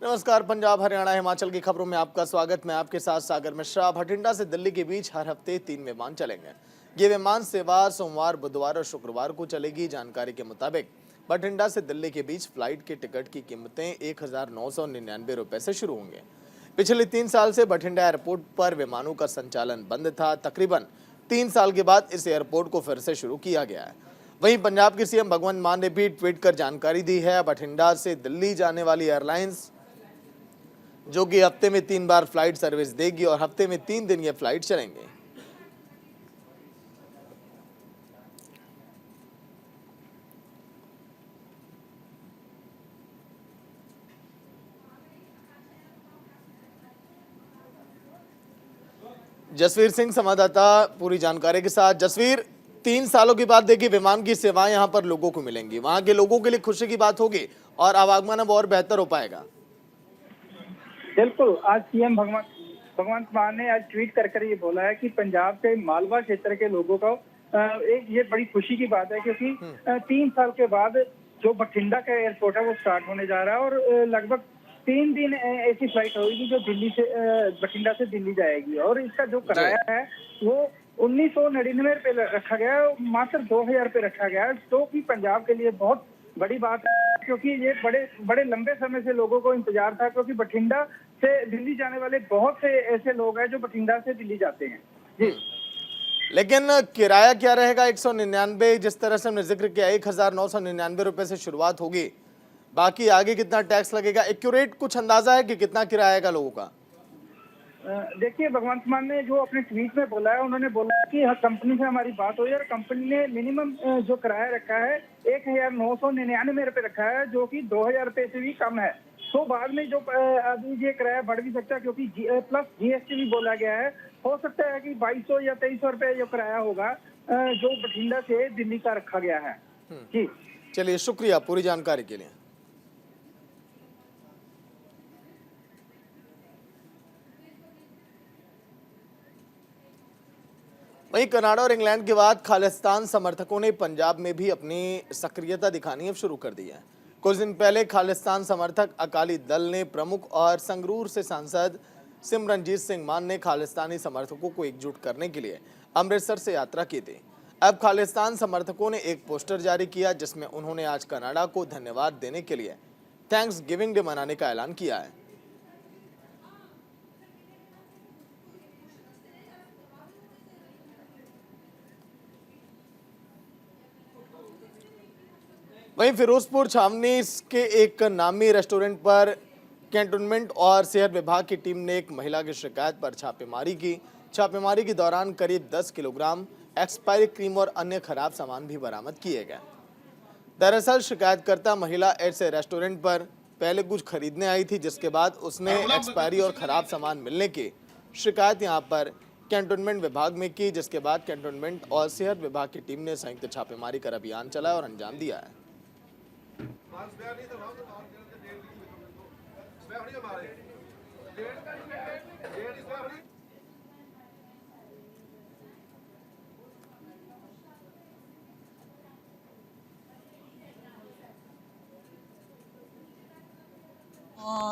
नमस्कार। पंजाब, हरियाणा, हिमाचल की खबरों में आपका स्वागत। मैं आपके साथ सागर मिश्रा। बठिंडा से दिल्ली के बीच हर हफ्ते 3 विमान चलेंगे। ये विमान सेवा सोमवार, बुधवार और शुक्रवार को चलेगी। जानकारी के मुताबिक बठिंडा से दिल्ली के बीच फ्लाइट की टिकट की कीमतें 1999 रुपये से शुरू होंगे। पिछले 3 साल से बठिंडा एयरपोर्ट पर विमानों का संचालन बंद था। तकरीबन 3 साल के बाद इस एयरपोर्ट को फिर से शुरू किया गया है। वहीं पंजाब के सीएम भगवंत मान ने भी ट्वीट कर जानकारी दी है। बठिंडा से दिल्ली जाने वाली एयरलाइंस जो कि हफ्ते में 3 बार फ्लाइट सर्विस देगी और हफ्ते में 3 दिन ये फ्लाइट चलेंगे। जसवीर सिंह संवाददाता पूरी जानकारी के साथ। जसवीर, 3 सालों के बाद देखिए विमान की सेवाएं यहां पर लोगों को मिलेंगी। वहां के लोगों के लिए खुशी की बात होगी और आवागमन अब और बेहतर हो पाएगा। बिल्कुल, आज सीएम भगवंत मान ने आज ट्वीट कर ये बोला है कि पंजाब के मालवा क्षेत्र के लोगों को एक ये बड़ी खुशी की बात है, क्योंकि 3 साल के बाद जो बठिंडा का एयरपोर्ट है वो स्टार्ट होने जा रहा है और लगभग 3 दिन ऐसी फ्लाइट होगी जो दिल्ली से बठिंडा से दिल्ली जाएगी। और इसका जो किराया है वो 1999 रुपये रखा गया है, मात्र 2000 रुपये रखा गया है, जो कि पंजाब के लिए बहुत बड़ी बात है, क्योंकि ये बड़े लंबे समय से लोगों को इंतजार था, क्योंकि बठिंडा से दिल्ली जाने वाले बहुत से ऐसे लोग हैं जो बठिंडा से दिल्ली जाते हैं। जी, लेकिन किराया क्या रहेगा? 199, जिस तरह से हमने जिक्र किया, 1999 रुपए से शुरुआत होगी। बाकी आगे कितना टैक्स लगेगा? एक्यूरेट कुछ अंदाजा है कि कितना किराया का लोगों का? देखिए, भगवंत मान ने जो अपने ट्वीट में बोला है, उन्होंने बोला कि कंपनी से हमारी बात हुई और कंपनी ने मिनिमम जो किराया रखा है 1999 रुपये रखा है, जो कि 2000 रुपये से भी कम है। तो बाद में जो अभी ये किराया बढ़ भी सकता है, क्योंकि प्लस जीएसटी भी बोला गया है। हो सकता है कि 2200 या 2300 रुपये जो किराया होगा जो बठिंडा से दिल्ली का रखा गया है। जी, चलिए, शुक्रिया पूरी जानकारी के लिए। वहीं कनाडा और इंग्लैंड के बाद खालिस्तान समर्थकों ने पंजाब में भी अपनी सक्रियता दिखानी अब शुरू कर दी है। कुछ दिन पहले खालिस्तान समर्थक अकाली दल ने प्रमुख और संगरूर से सांसद सिमरनजीत सिंह मान ने खालिस्तानी समर्थकों को एकजुट करने के लिए अमृतसर से यात्रा की थी। अब खालिस्तान समर्थकों ने एक पोस्टर जारी किया जिसमें उन्होंने आज कनाडा को धन्यवाद देने के लिए थैंक्स गिविंग डे मनाने का ऐलान किया है। वहीं फिरोजपुर छावनी के एक नामी रेस्टोरेंट पर कैंटोनमेंट और सेहत विभाग की टीम ने एक महिला की शिकायत पर छापेमारी की। छापेमारी के दौरान करीब 10 किलोग्राम एक्सपायरी क्रीम और अन्य खराब सामान भी बरामद किए गए। दरअसल शिकायतकर्ता महिला ऐसे रेस्टोरेंट पर पहले कुछ खरीदने आई थी, जिसके बाद उसने एक्सपायरी और खराब सामान मिलने की शिकायत यहां पर कैंटोनमेंट विभाग में की, जिसके बाद कैंटोनमेंट और सेहत विभाग की टीम ने संयुक्त छापेमारी कर अभियान चलाया और अंजाम दिया है।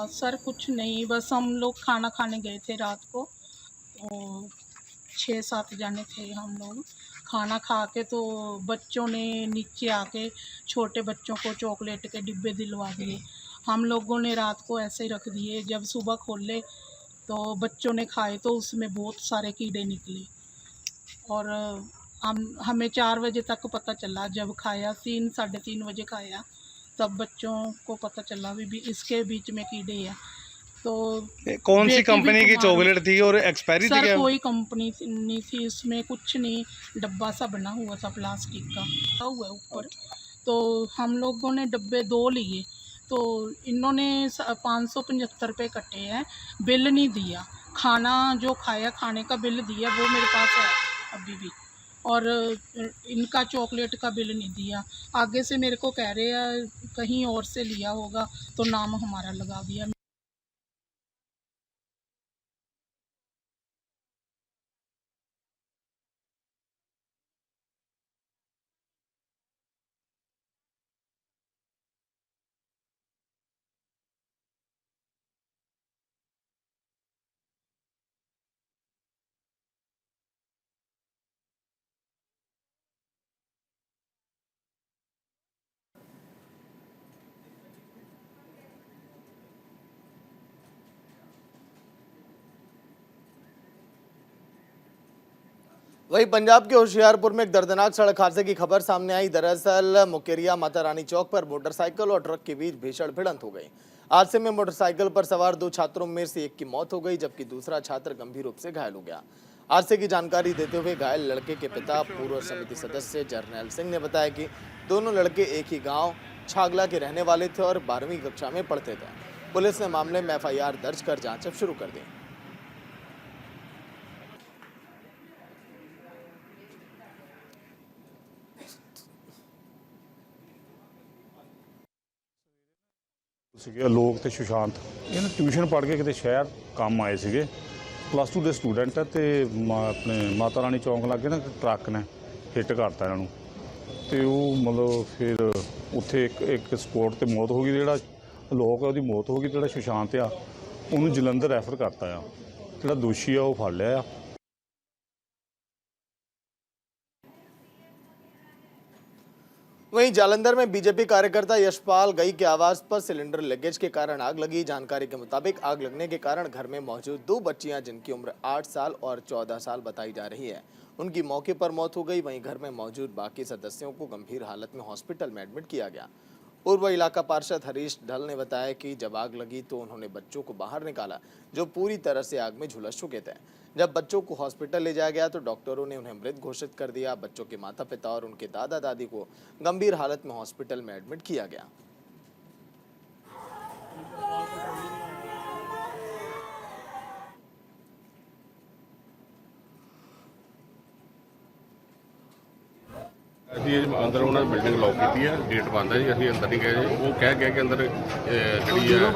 सर कुछ नहीं, बस हम लोग खाना खाने गए थे रात को। 6-7 जाने थे हम लोग। खाना खा के तो बच्चों ने नीचे आके छोटे बच्चों को चॉकलेट के डिब्बे दिलवा दिए। हम लोगों ने रात को ऐसे ही रख दिए। जब सुबह खोले तो बच्चों ने खाए तो उसमें बहुत सारे कीड़े निकले और हमें 4 बजे तक पता चला। जब खाया 3-3:30 बजे खाया, तब बच्चों को पता चला भी इसके बीच में कीड़े हैं। तो कौन सी कंपनी की चॉकलेट थी और एक्सपायरी थी सर क्या? कोई कंपनी नहीं थी, इसमें कुछ नहीं, डब्बा सा बना हुआ था प्लास्टिक का हुआ ऊपर। तो हम लोगों ने डब्बे 2 लिए, तो इन्होंने 575 रुपये कटे हैं, बिल नहीं दिया। खाना जो खाया, खाने का बिल दिया वो मेरे पास है अभी भी, और इनका चॉकलेट का बिल नहीं दिया। आगे से मेरे को कह रहे हैं कहीं और से लिया होगा, तो नाम हमारा लगा दिया। वहीं पंजाब के होशियारपुर में एक दर्दनाक सड़क हादसे की खबर सामने आई। दरअसल मुकेरिया माता रानी चौक पर मोटरसाइकिल और ट्रक के बीच भीषण भिड़ंत हो गई। हादसे में मोटरसाइकिल पर सवार 2 छात्रों में से एक की मौत हो गई, जबकि दूसरा छात्र गंभीर रूप से घायल हो गया। हादसे की जानकारी देते हुए घायल लड़के के पिता पूर्व समिति सदस्य जरनैल सिंह ने बताया कि दोनों लड़के एक ही गाँव छागला के रहने वाले थे और 12वीं कक्षा में पढ़ते थे। पुलिस ने मामले में FIR दर्ज कर जांच शुरू कर दी। ਸੀਗੇ ਲੋਕ ਤੇ ਸੁਸ਼ਾਂਤ ਇਹਨਾਂ ਟਿਊਸ਼ਨ ਪੜ੍ਹ ਕੇ ਕਿਤੇ ਸ਼ਹਿਰ ਕੰਮ ਆਏ ਸੀਗੇ। +2 ਦੇ ਸਟੂਡੈਂਟ ਤੇ ਆਪਣੇ ਮਾਤਾ ਰਾਣੀ ਚੌਂਕ ਲਾਗੇ ਨਾ ਟਰੱਕ ਨੇ ਹਿੱਟ ਕਰਤਾ ਇਹਨਾਂ ਨੂੰ ਤੇ ਉਹ ਮਤਲਬ ਫਿਰ ਉੱਥੇ ਇੱਕ ਸਪੋਰਟ ਤੇ ਮੌਤ ਹੋ ਗਈ। ਜਿਹੜਾ ਲੋਕ ਆ ਉਹਦੀ ਮੌਤ ਹੋ ਗਈ। ਜਿਹੜਾ ਸੁਸ਼ਾਂਤ ਆ ਉਹਨੂੰ ਜਲੰਧਰ ਰੈਫਰ ਕਰਤਾ ਆ। ਜਿਹੜਾ ਦੋਸ਼ੀ ਆ ਉਹ ਫੜ ਲਿਆ ਆ। वहीं जालंधर में बीजेपी कार्यकर्ता यशपाल गई के आवास पर सिलेंडर लीकेज के कारण आग लगी। जानकारी के मुताबिक आग लगने के कारण घर में मौजूद 2 बच्चियां जिनकी उम्र 8 साल और 14 साल बताई जा रही है, उनकी मौके पर मौत हो गई। वहीं घर में मौजूद बाकी सदस्यों को गंभीर हालत में हॉस्पिटल में एडमिट किया गया। पूर्व इलाका पार्षद हरीश ढल ने बताया कि जब आग लगी तो उन्होंने बच्चों को बाहर निकाला जो पूरी तरह से आग में झुलस चुके थे। जब बच्चों को हॉस्पिटल ले जाया गया तो डॉक्टरों ने उन्हें मृत घोषित कर दिया। बच्चों के माता पिता और उनके दादा दादी को गंभीर हालत में हॉस्पिटल में एडमिट किया गया। ਅਸੀਂ ਅੰਦਰ ਉਹਨਾਂ ਦੀ ਬਿਲਡਿੰਗ ਲੌਕ ਕੀਤੀ ਹੈ, ਗੇਟ ਬੰਦ ਹੈ ਜੀ। ਅਸੀਂ ਅੰਦਰ ਨਹੀਂ ਗਏ ਜੀ। ਉਹ ਕਹਿ ਗਿਆ ਕਿ ਅੰਦਰ ਜਿਹੜੀ ਹੈ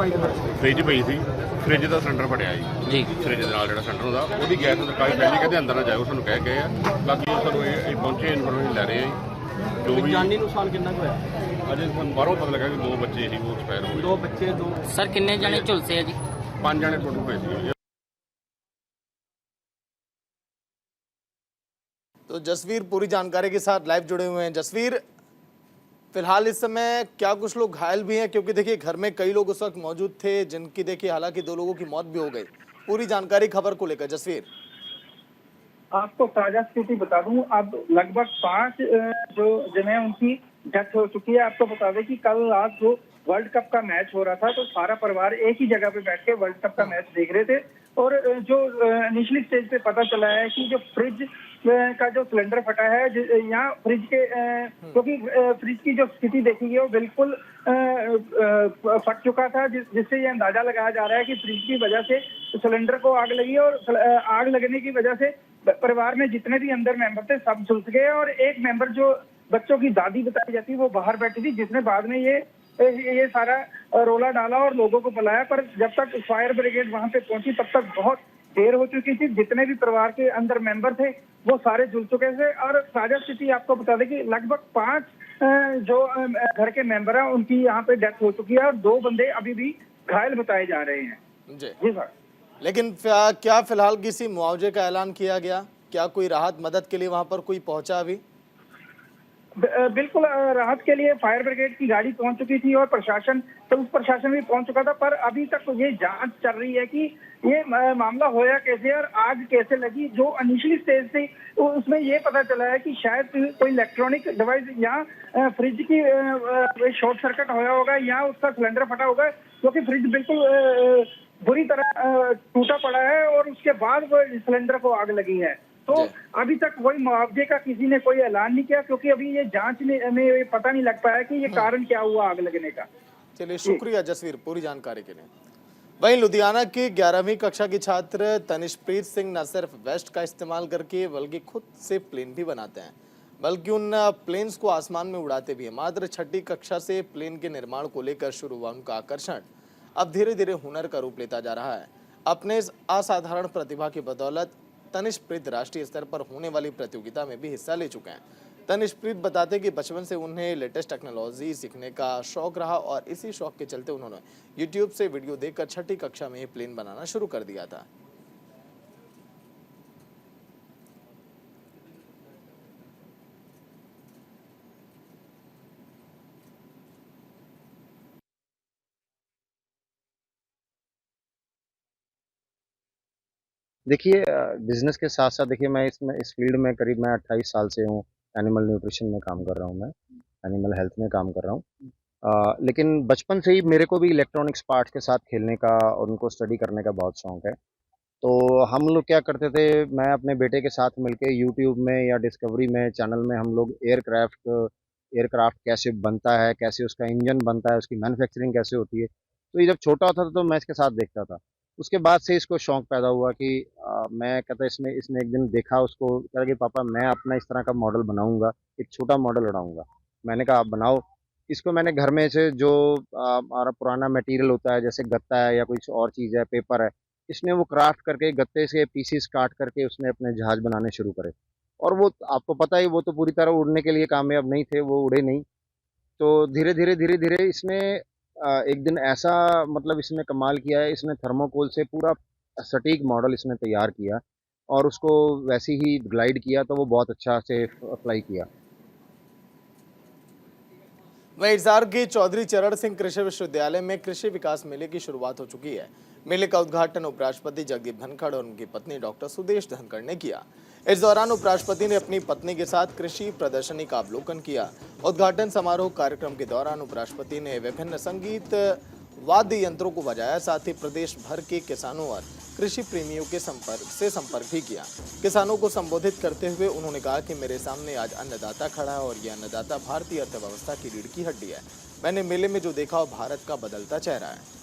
ਫ੍ਰਿਜ ਪਈ ਸੀ, ਫ੍ਰਿਜ ਦਾ ਸਿਲੰਡਰ ਫਟਿਆ ਜੀ। ਫ੍ਰਿਜ ਦੇ ਨਾਲ ਜਿਹੜਾ ਸਿਲੰਡਰ ਹੁੰਦਾ ਉਹਦੀ ਗੈਸ ਸਰਕਾਰੀ ਪਹਿਲੀ ਕਹਿੰਦੇ ਅੰਦਰ ਨਾ ਜਾਓ, ਸਾਨੂੰ ਕਹਿ ਗਏ ਆ। ਬਾਕੀ ਸਾਨੂੰ ਇਹ ਪਹੁੰਚੇ ਇਨਫੋਰਮੇਸ਼ਨ ਲੈ ਰਹੇ ਆ ਜੀ। ਜੋ ਵੀ ਜਾਨੀ ਨੁਕਸਾਨ ਕਿੰਨਾ ਕੁ ਹੋਇਆ? ਅਜੇ ਸਾਨੂੰ ਬਾਹਰੋਂ ਪਤਾ ਲੱਗਾ ਕਿ 2 ਬੱਚੇ ਸੀ ਉਹ ਐਕਸਪਾਇਰ ਹੋ ਗਏ। 2 ਬੱਚੇ 2 ਸਰ ਕਿੰਨੇ ਜਣੇ ਝੁਲਸੇ ਆ ਜੀ? 5 ਜਣੇ ਟੋਟਲ ਹੋਏ ਸੀ। तो जसवीर पूरी जानकारी के साथ लाइव जुड़े हुए हैं। जसवीर, फिलहाल इस समय क्या कुछ लोग घायल भी हैं? क्योंकि देखिए घर में कई लोग उस वक्त मौजूद थे जिनकी देखिए हालांकि 2 लोगों की मौत भी हो गई। पूरी जानकारी खबर को लेकर जसवीर। आपको ताजा स्थिति बता दूं, अब लगभग 5 जो जने उनकी डेथ हो चुकी है। आपको बता दें कि कल रात जो वर्ल्ड कप का मैच हो रहा था तो सारा परिवार एक ही जगह पे बैठ के वर्ल्ड कप का मैच देख रहे थे। और जो निचली स्टेज पे पता चला है कि जो फ्रिज का जो सिलेंडर फटा है यहाँ फ्रिज के क्योंकि फ्रिज की जो स्थिति देखी गई वो बिल्कुल फट चुका था, जिससे ये अंदाजा लगाया जा रहा है कि फ्रिज की वजह से सिलेंडर को आग लगी। और आग लगने की वजह से परिवार में जितने भी अंदर मेंबर थे सब झुलस गए। और एक मेंबर जो बच्चों की दादी बताई जाती है वो बाहर बैठी थी, जिसने बाद में ये सारा रोला डाला और लोगों को बुलाया। पर जब तक फायर ब्रिगेड वहां पे पहुंची तब तक बहुत देर हो चुकी थी। जितने भी परिवार के अंदर मेंबर थे वो सारे जुल चुके थे। और ताजा स्थिति आपको बता दें कि लगभग 5 जो घर के मेंबर हैं उनकी यहाँ पे डेथ हो चुकी है और 2 बंदे अभी भी घायल बताए जा रहे हैं। जी सर। लेकिन क्या फिलहाल किसी मुआवजे का ऐलान किया गया? क्या कोई राहत मदद के लिए वहां पर कोई पहुंचा अभी? बिल्कुल, राहत के लिए फायर ब्रिगेड की गाड़ी पहुंच चुकी थी और प्रशासन भी पहुंच चुका था। पर अभी तक ये जांच चल रही है कि ये मामला होया कैसे और आग कैसे लगी। जो इनिशियली स्टेज थी उसमें ये पता चला है कि शायद कोई इलेक्ट्रॉनिक डिवाइस यहाँ फ्रिज की शॉर्ट सर्किट होया होगा या उसका सिलेंडर फटा होगा, क्योंकि फ्रिज बिल्कुल बुरी तरह टूटा पड़ा है और उसके बाद वो सिलेंडर को आग लगी है। तो अभी तक कोई मुआवजे का किसी ने कोई ऐलान नहीं किया, क्योंकि अभी ये जांच में पता नहीं लग पाया कि ये कारण क्या हुआ आग लगने का। चलिए, शुक्रिया जसवीर पूरी जानकारी के लिए। वहीं लुधियाना की 11वीं कक्षा की छात्र तनिष्प्रीत सिंह न सिर्फ वेस्ट का इस्तेमाल करके बल्कि खुद से प्लेन भी बनाते हैं, बल्कि उन प्लेन्स को आसमान में उड़ाते भी हैं। मात्र 6ठी कक्षा से प्लेन के निर्माण को लेकर शुरू हुआ उनका आकर्षण अब धीरे धीरे हुनर का रूप लेता जा रहा है। अपने इस असाधारण प्रतिभा की बदौलत तनिष्प्रीत राष्ट्रीय स्तर पर होने वाली प्रतियोगिता में भी हिस्सा ले चुके हैं। तनिष्प्रीत बताते हैं कि बचपन से उन्हें लेटेस्ट टेक्नोलॉजी सीखने का शौक रहा और इसी शौक के चलते उन्होंने यूट्यूब से वीडियो देखकर 6ठी कक्षा में ही प्लेन बनाना शुरू कर दिया था। देखिए बिज़नेस के साथ-साथ देखिए मैं इस फ़ील्ड में करीब मैं 28 साल से हूँ, एनिमल न्यूट्रिशन में काम कर रहा हूँ मैं, एनिमल हेल्थ में काम कर रहा हूँ। लेकिन बचपन से ही मेरे को भी इलेक्ट्रॉनिक्स पार्ट्स के साथ खेलने का और उनको स्टडी करने का बहुत शौक है। तो हम लोग क्या करते थे, मैं अपने बेटे के साथ मिलके यूट्यूब में या डिस्कवरी में चैनल में हम लोग एयरक्राफ्ट कैसे बनता है, कैसे उसका इंजन बनता है, उसकी मैन्युफैक्चरिंग कैसे होती है, तो ये जब छोटा होता था तो मैं इसके साथ देखता था। उसके बाद से इसको शौक पैदा हुआ कि मैं कहता इसने इसने एक दिन देखा उसको कहा कि पापा मैं अपना इस तरह का मॉडल बनाऊँगा, एक छोटा मॉडल बनाऊँगा। मैंने कहा आप बनाओ। इसको मैंने घर में से जो हमारा पुराना मटेरियल होता है जैसे गत्ता है या कुछ और चीज़ है, पेपर है, इसने वो क्राफ्ट करके गत्ते से पीसेस काट करके उसने अपने जहाज बनाने शुरू करे। और वो आपको पता ही वो तो पूरी तरह उड़ने के लिए कामयाब नहीं थे, वो उड़े नहीं। तो धीरे-धीरे इसने एक दिन ऐसा मतलब इसने कमाल किया है, इसने थर्मोकोल से पूरा सटीक मॉडल इसने तैयार किया और उसको वैसे ही ग्लाइड किया तो वो बहुत अच्छा से फ्लाई किया। वहीं हिसार के चौधरी चरण सिंह कृषि विश्वविद्यालय में कृषि विकास मेले की शुरुआत हो चुकी है। मेले का उद्घाटन उपराष्ट्रपति जगदीप धनखड़ और उनकी पत्नी डॉक्टर सुदेश धनखड़ ने किया। इस दौरान उपराष्ट्रपति ने अपनी पत्नी के साथ कृषि प्रदर्शनी का अवलोकन किया। उद्घाटन समारोह कार्यक्रम के दौरान उपराष्ट्रपति ने विभिन्न संगीत वाद्य यंत्रों को बजाया, साथ ही प्रदेश भर के किसानों और कृषि प्रेमियों के संपर्क भी किया। किसानों को संबोधित करते हुए उन्होंने कहा कि मेरे सामने आज अन्नदाता खड़ा है और यह अन्नदाता भारतीय अर्थव्यवस्था की रीढ़ की हड्डी है। मैंने मेले में जो देखा वो भारत का बदलता चेहरा है।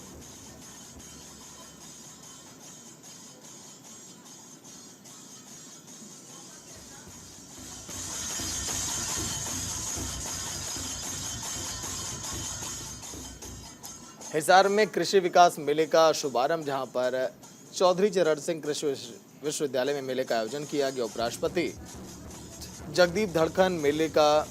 हिसार में कृषि विकास मेले का शुभारंभ जहां पर चौधरी चरण सिंह कृषि विश्वविद्यालय में मेले का आयोजन किया गया। उपराष्ट्रपति जगदीप धनखड़ मेले का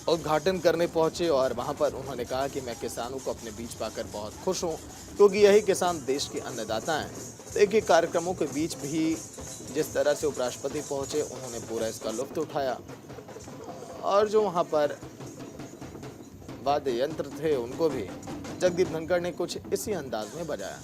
उद्घाटन करने पहुंचे और वहां पर उन्होंने कहा कि मैं किसानों को अपने बीच पाकर बहुत खुश हूं, क्योंकि यही किसान देश के अन्नदाता हैं। देखिए कार्यक्रमों के बीच भी जिस तरह से उपराष्ट्रपति पहुंचे उन्होंने पूरा इसका लुत्फ उठाया और जो वहां पर वाद्य यंत्र थे उनको भी जगदीप धनखड़ ने कुछ इसी अंदाज में बजाया।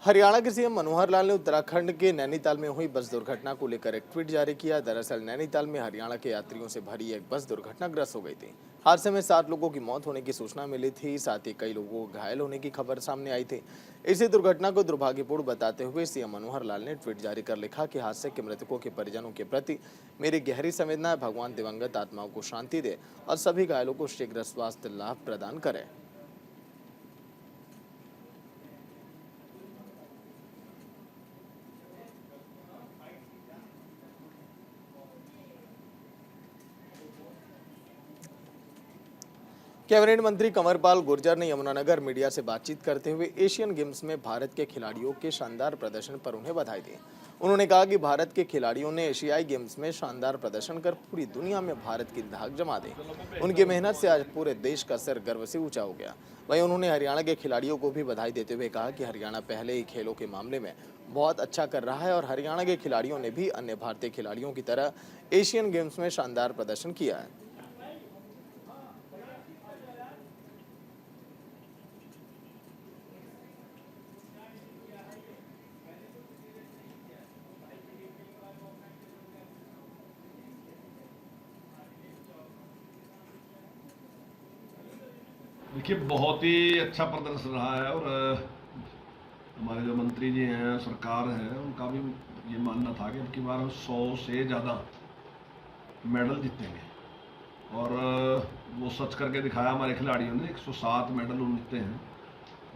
हरियाणा के सीएम मनोहर लाल ने उत्तराखंड के नैनीताल में हुई बस दुर्घटना को लेकर एक ट्वीट जारी किया। दरअसल नैनीताल में हरियाणा के यात्रियों से भरी एक बस दुर्घटनाग्रस्त हो गई थी। हादसे में 7 लोगों की मौत होने की सूचना मिली थी, साथ ही कई लोगों को घायल होने की खबर सामने आई थी। इसी दुर्घटना को दुर्भाग्यपूर्ण बताते हुए सीएम मनोहर लाल ने ट्वीट जारी कर लिखा कि हादसे के मृतकों के परिजनों के प्रति मेरी गहरी संवेदना है। भगवान दिवंगत आत्माओं को शांति दे और सभी घायलों को शीघ्र स्वास्थ्य लाभ प्रदान करे। कैबिनेट मंत्री कंवरपाल गुर्जर ने यमुनानगर मीडिया से बातचीत करते हुए एशियन गेम्स में भारत के खिलाड़ियों के शानदार प्रदर्शन पर उन्हें बधाई दी। उन्होंने कहा कि भारत के खिलाड़ियों ने एशियाई गेम्स में शानदार प्रदर्शन कर पूरी दुनिया में भारत की धाक जमा दी। उनकी मेहनत से आज पूरे देश का सिर गर्व से ऊंचा हो गया। वहीं उन्होंने हरियाणा के खिलाड़ियों को भी बधाई देते हुए कहा कि हरियाणा पहले ही खेलों के मामले में बहुत अच्छा कर रहा है और हरियाणा के खिलाड़ियों ने भी अन्य भारतीय खिलाड़ियों की तरह एशियन गेम्स में शानदार प्रदर्शन किया है। देखिए बहुत ही अच्छा प्रदर्शन रहा है और हमारे जो मंत्री जी हैं, सरकार है, उनका भी ये मानना था कि अब बार 100 से ज़्यादा मेडल जीतेंगे और वो सच करके दिखाया हमारे खिलाड़ियों ने। 107 मेडल उन्होंने जीते हैं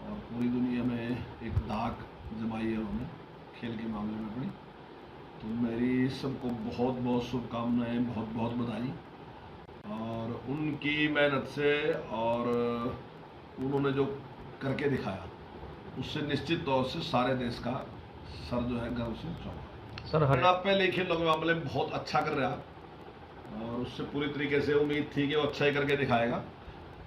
और पूरी दुनिया में एक धाक जमाई है उन्होंने खेल के मामले में अपनी। तो मेरी सबको बहुत बहुत शुभकामनाएं, बहुत बहुत बधाई। और उनकी मेहनत से और उन्होंने जो करके दिखाया उससे निश्चित तौर से सारे देश का सर जो है गर्व से चौंका। सर हरियाणा पहले खेलों के मामले में बहुत अच्छा कर रहा और उससे पूरी तरीके से उम्मीद थी कि वो अच्छा ही करके दिखाएगा,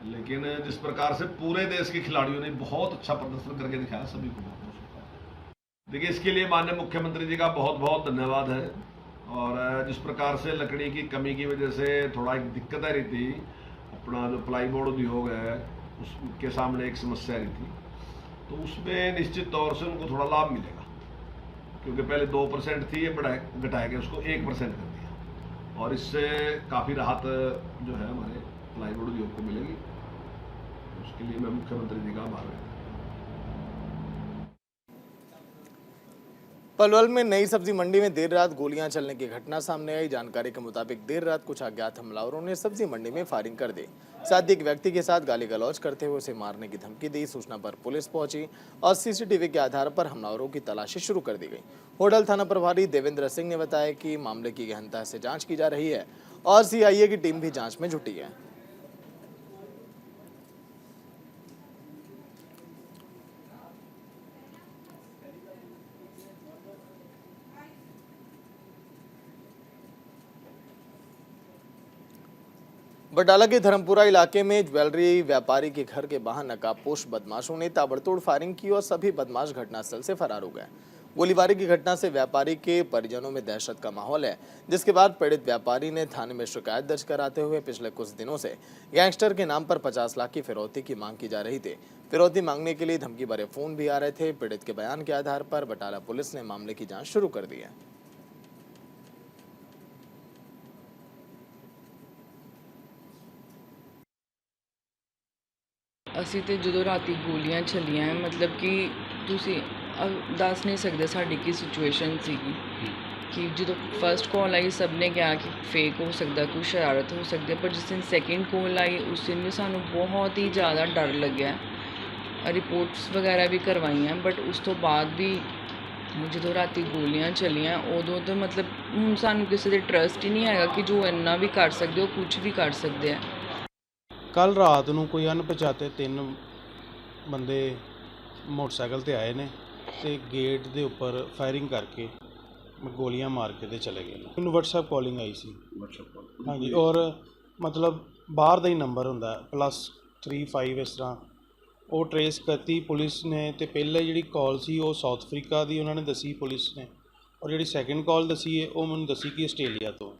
लेकिन जिस प्रकार से पूरे देश के खिलाड़ियों ने बहुत अच्छा प्रदर्शन करके दिखाया, सभी को बहुत बहुत शुभकामनाएं। देखिए इसके लिए माननीय मुख्यमंत्री जी का बहुत बहुत धन्यवाद है। और जिस प्रकार से लकड़ी की कमी की वजह से थोड़ा एक दिक्कत आ रही थी, अपना जो प्लाईबोर्ड उद्योग है उसके सामने एक समस्या आई थी, तो उसमें निश्चित तौर से उनको थोड़ा लाभ मिलेगा, क्योंकि पहले 2% थी, ये घटाया के उसको 1% कर दिया, और इससे काफ़ी राहत जो है हमारे प्लाईवुड उद्योग को मिलेगी। उसके लिए मैं मुख्यमंत्री जी का आभार व्यक्त पलवल में नई सब्जी मंडी में देर रात गोलियां चलने की घटना सामने आई। जानकारी के मुताबिक देर रात कुछ अज्ञात हमलावरों ने सब्जी मंडी में फायरिंग कर दी, साथ ही एक व्यक्ति के साथ गाली गलौज करते हुए उसे मारने की धमकी दी। सूचना पर पुलिस पहुंची और सीसीटीवी के आधार पर हमलावरों की तलाशी शुरू कर दी गई। होडल थाना प्रभारी देवेंद्र सिंह ने बताया कि मामले की गहनता से जाँच की जा रही है और सीआईए की टीम भी जाँच में जुटी है। बटाला के धर्मपुरा इलाके में ज्वेलरी व्यापारी के घर के बाहर नकाबपोश बदमाशों ने ताबड़तोड़ फायरिंग की और सभी बदमाश घटनास्थल से फरार हो गए। गोलीबारी की घटना से व्यापारी के परिजनों में दहशत का माहौल है, जिसके बाद पीड़ित व्यापारी ने थाने में शिकायत दर्ज कराते हुए पिछले कुछ दिनों से गैंगस्टर के नाम पर 50 लाख की फिरौती की मांग की जा रही थी। फिरौती मांगने के लिए धमकी भरे फोन भी आ रहे थे। पीड़ित के बयान के आधार पर बटाला पुलिस ने मामले की जाँच शुरू कर दी है। ਅਸੀਂ ਤੇ ਜਦੋਂ ਰਾਤੀ ਗੋਲੀਆਂ ਚੱਲੀਆਂ ਮਤਲਬ ਕਿ ਤੁਸੀਂ ਦੱਸ ਨਹੀਂ ਸਕਦੇ ਸਾਡੀ ਕੀ ਸਿਚੁਏਸ਼ਨ ਸੀਗੀ ਕਿ ਜਦੋਂ ਫਰਸਟ ਕਾਲ ਆਈ ਸਭ ਨੇ ਕਿਹਾ ਕਿ ਫੇਕ ਹੋ ਸਕਦਾ, ਕੋਈ ਸ਼ਰਾਰਤ ਹੋ ਸਕਦੀ ਹੈ, ਪਰ ਜਿਸ ਦਿਨ ਸੈਕਿੰਡ ਕਾਲ ਆਈ ਉਸ ਦਿਨ ਵੀ ਸਾਨੂੰ ਬਹੁਤ ਹੀ ਜ਼ਿਆਦਾ ਡਰ ਲੱਗਿਆ। ਰਿਪੋਰਟਸ ਵਗੈਰਾ ਵੀ ਕਰਵਾਈਆਂ, ਬਟ ਉਸ ਤੋਂ ਬਾਅਦ ਵੀ ਜਦੋਂ ਰਾਤੀ ਗੋਲੀਆਂ ਚੱਲੀਆਂ ਉਦੋਂ ਤਾਂ ਮਤਲਬ ਹੁਣ ਸਾਨੂੰ ਕਿਸੇ ਦੇ ਟਰਸਟ ਹੀ ਨਹੀਂ ਹੈਗਾ ਕਿ ਜੋ ਇੰਨਾ ਵੀ ਕਰ ਸਕਦੇ ਉਹ ਕੁਝ ਵੀ ਕਰ ਸਕਦੇ ਆ। ਕੱਲ ਰਾਤ ਨੂੰ ਕੋਈ ਅਣਪਛਾਤੇ 3 ਬੰਦੇ ਮੋਟਰਸਾਈਕਲ ਤੇ ਆਏ ਨੇ ਤੇ ਗੇਟ ਦੇ ਉੱਪਰ ਫਾਇਰਿੰਗ ਕਰਕੇ ਗੋਲੀਆਂ ਮਾਰ ਕੇ ਤੇ ਚਲੇ ਗਏ ਨੇ। ਮੈਨੂੰ WhatsApp ਕਾਲਿੰਗ ਆਈ ਸੀ। ਹਾਂਜੀ, ਔਰ ਮਤਲਬ ਬਾਹਰ ਦਾ ਹੀ ਨੰਬਰ ਹੁੰਦਾ +35 ਇਸ ਤਰ੍ਹਾਂ ਉਹ ਟਰੇਸ ਕਰਤੀ ਪੁਲਿਸ ਨੇ। ਤੇ ਪਹਿਲੇ ਜਿਹੜੀ ਕਾਲ ਸੀ ਉਹ ਸਾਊਥ ਅਫਰੀਕਾ ਦੀ ਉਹਨਾਂ ਨੇ ਦੱਸੀ ਪੁਲਿਸ ਨੇ, ਔਰ ਜਿਹੜੀ ਸੈਕਿੰਡ ਕਾਲ ਦੱਸੀ ਹੈ ਉਹ ਮੈਨੂੰ ਦੱਸੀ ਕਿ ਆਸਟ੍ਰੇਲੀਆ ਤੋਂ।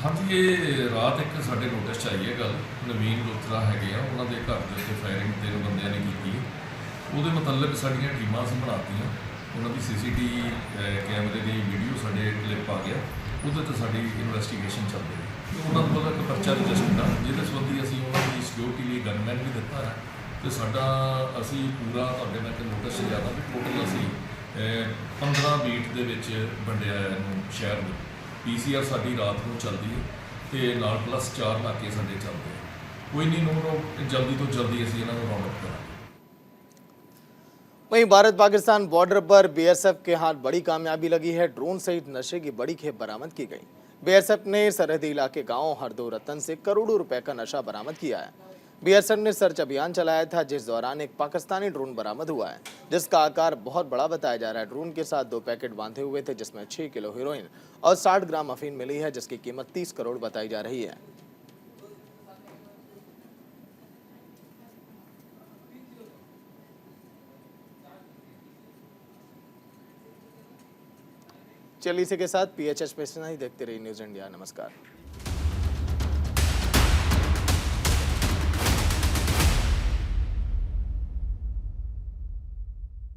ਹਾਂਜੀ, ਇਹ ਰਾਤ ਇੱਕ ਸਾਡੇ ਨੋਟਿਸ 'ਚ ਆਈ ਹੈ ਗੱਲ, ਨਵੀਨ ਲੋਥਰਾ ਹੈਗੇ ਆ, ਉਹਨਾਂ ਦੇ ਘਰ ਦੇ ਉੱਤੇ ਫਾਇਰਿੰਗ 3 ਬੰਦਿਆਂ ਨੇ ਕੀਤੀ ਹੈ। ਉਹਦੇ ਮੁਤਲਕ ਸਾਡੀਆਂ ਟੀਮਾਂ ਅਸੀਂ ਬਣਾਤੀਆਂ, ਉਹਨਾਂ ਦੀ CCTV ਕੈਮਰੇ ਦੀ ਵੀਡੀਓ ਸਾਡੇ ਕਲਿੱਪ ਆ ਗਿਆ, ਉਹਦੇ 'ਤੇ ਸਾਡੀ ਇਨਵੈਸਟੀਗੇਸ਼ਨ ਚੱਲ ਰਹੀ ਹੈ। ਉਹਨਾਂ ਨੂੰ ਇੱਕ ਪਰਚਾ ਰਜਿਸਟਰ ਆ, ਜਿਹਦੇ ਸੰਬੰਧੀ ਅਸੀਂ ਉਹਨਾਂ ਦੀ ਸਿਕਿਉਰਿਟੀ ਲਈ ਗਨਮੈਨ ਵੀ ਦਿੱਤਾ ਹੈ। ਅਤੇ ਸਾਡਾ ਅਸੀਂ ਪੂਰਾ ਤੁਹਾਡੇ ਨਾਲ ਇੱਕ ਨੋਟਿਸ ਜ਼ਿਆਦਾ ਵੀ ਟੋਟਲ ਅਸੀਂ 15 ਬੀਟ ਦੇ ਵਿੱਚ ਵੰਡਿਆ ਇਹਨੂੰ ਸ਼ਹਿਰ ਨੂੰ। PCR ਸਾਡੀ ਰਾਤ ਨੂੰ ਚੱਲਦੀ ਹੈ ਤੇ ਨਾਲ +4 ਨਾਕੇ ਸਾਡੇ ਚੱਲਦੇ हैं। कोई नहीं, नो जल्दी तो जल्दी ਅਸੀਂ ਇਹਨਾਂ ਨੂੰ ਰਾਉਂਡ ਅਪ ਕਰਾਂਗੇ। वहीं भारत पाकिस्तान बॉर्डर पर BSF के हाथ बड़ी कामयाबी लगी है। ड्रोन सहित नशे की बड़ी खेप बरामद की गई। BSF ने सरहदी इलाके गांव हरदो रतन से करोड़ों रुपए का नशा बरामद किया है। BSF ने सर्च अभियान चलाया था, जिस दौरान एक पाकिस्तानी ड्रोन बरामद हुआ है, जिसका आकार बहुत बड़ा बताया जा रहा है। ड्रोन के साथ 2 पैकेट बांधे हुए थे, जिसमें 6 किलो हेरोइन और 60 ग्राम अफीम मिली है, जिसकी कीमत 30 करोड़ बताई जा रही है। चलिए इसी के साथ PHH पे इतना ही। देखते रहिए न्यूज़ इंडिया। नमस्कार।